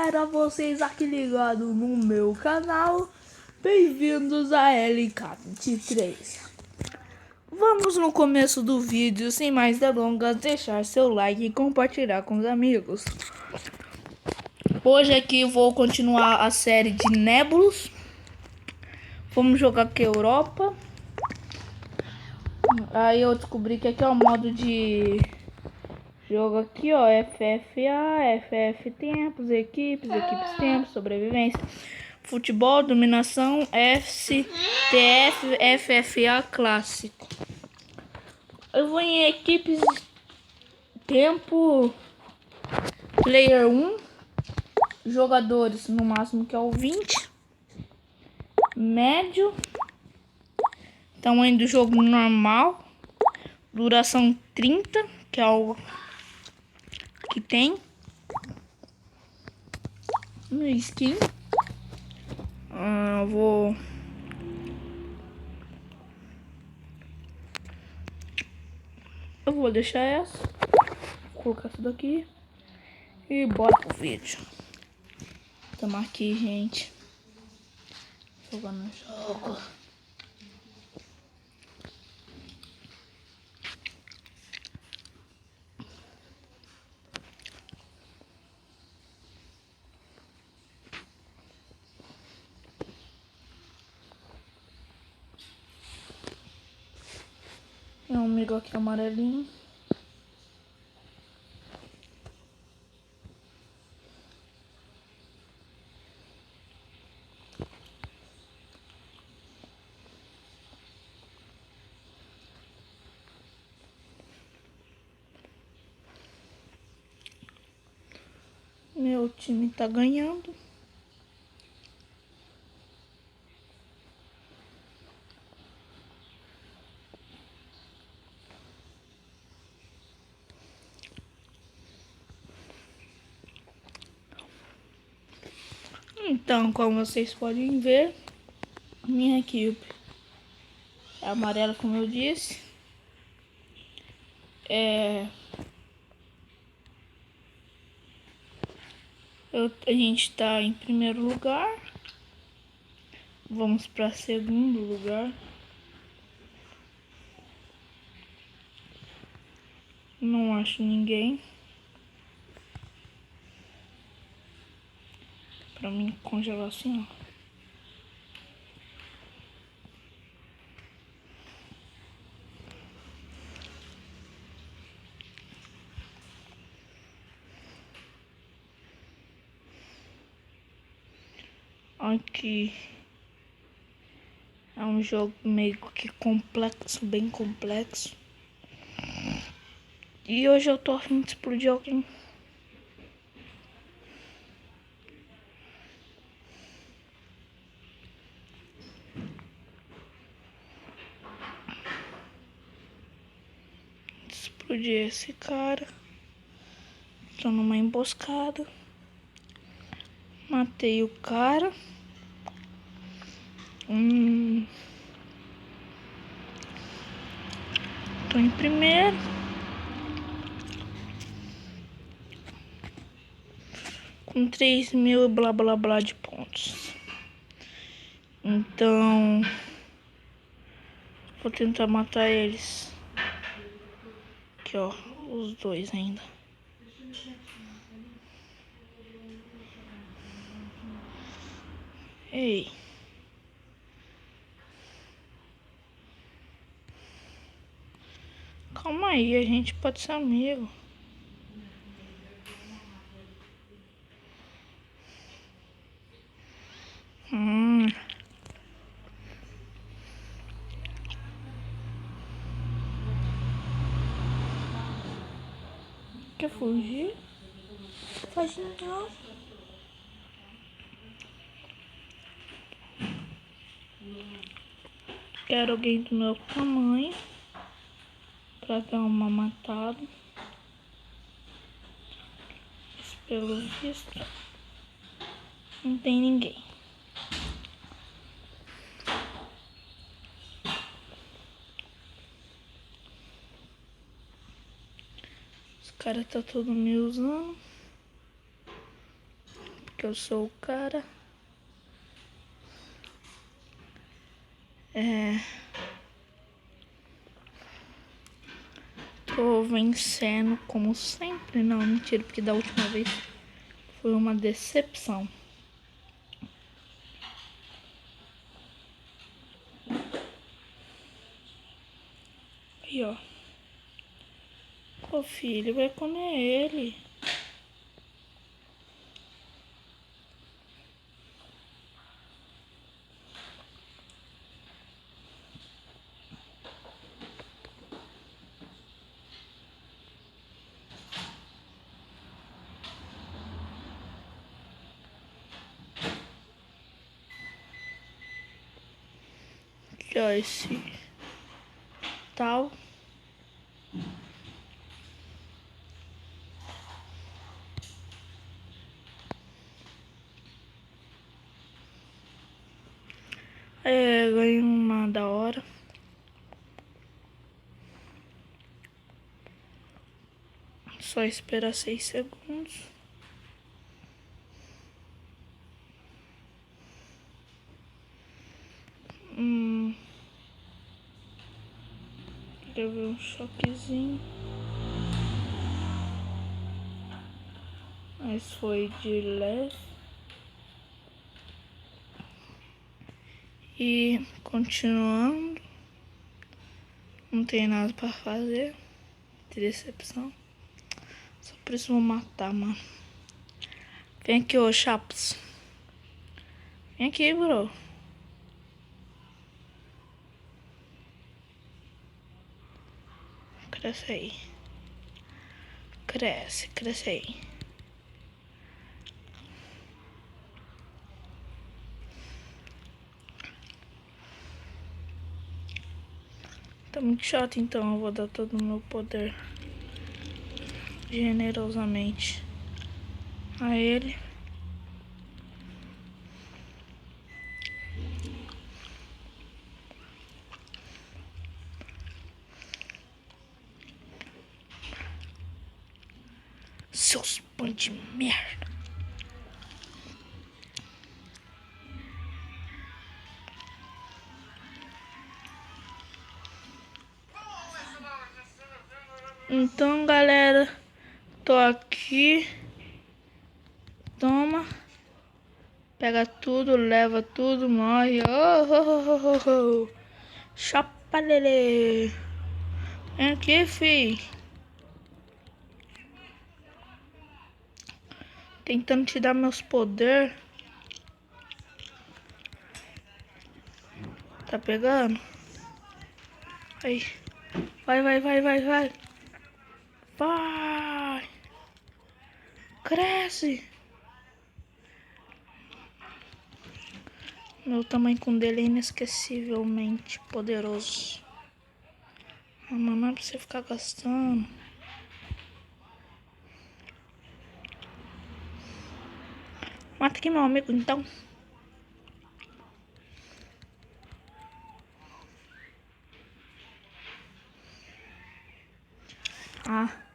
galera, vocês aqui ligados no meu canal, bem-vindos a LK23. Vamos no começo do vídeo, sem mais delongas, deixar seu like e compartilhar com os amigos. Hoje aqui vou continuar a série de Nebulos. Vamos jogar aqui Europa. Aí eu descobri que aqui é o modo de jogo aqui, ó, FFA, FF tempos, equipes tempos, sobrevivência, futebol, dominação, FCTF, FFA clássico. Eu vou em equipes tempo, player 1, jogadores no máximo que é o 20, médio, tamanho do jogo normal, duração 30, que é o que tem no skin. Eu vou deixar essa, vou colocar tudo aqui e bora pro vídeo. Tamo aqui, gente, jogando o jogo. Tem um amigo aqui amarelinho. Meu time tá ganhando. Então, como vocês podem ver, minha equipe é amarela, como eu disse. A gente tá em primeiro lugar. Vamos para segundo lugar. Não acho ninguém pra mim congelar assim, ó. Aqui é um jogo meio que complexo, bem complexo. E hoje eu tô a fim de explodir alguém. Explodir esse cara. Tô numa emboscada. Matei o cara. Tô em primeiro. Com 3.000 e blá blá blá de pontos. Então vou tentar matar eles. Aqui, ó, os dois ainda. Ei. Calma aí, a gente pode ser amigo. Quer fugir? Faz então. Quero alguém do meu tamanho pra dar uma matada. Mas, pelo visto, não tem ninguém. Os caras tá todo me usando. Porque eu sou o cara. Tô vencendo como sempre. Não, mentira, porque da última vez foi uma decepção. Aí, ó. Ô filho, vai comer ele. Aqui, ó, esse tal. Ganhei uma da hora. Só esperar 6 segundos. Levei um choquezinho. Mas foi de leve. E continuando. Não tem nada pra fazer. Que decepção. Só por isso vou matar, mano. Vem aqui, ô Chaps. Vem aqui, bro. Cresce aí. Cresce, cresce aí. Tá muito chato, então eu vou dar todo o meu poder generosamente a ele. Seus pães de merda. Então, galera, tô aqui. Toma. Pega tudo, leva tudo, morre. Oh. Chapa lele. Vem aqui, fi. Tentando te dar meus poderes. Tá pegando? Aí. Vai. Vai. Cresce. Meu tamanho com dele é inesquecivelmente poderoso. Mas não é pra você ficar gastando. Mata aqui meu amigo, então.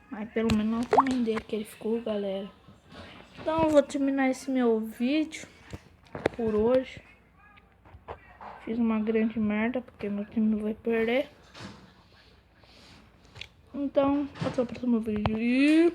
Mas pelo menos eu também dei aquele ficou, galera. Então eu vou terminar esse meu vídeo por hoje. Fiz uma grande merda, porque meu time vai perder. Então, até o próximo vídeo e...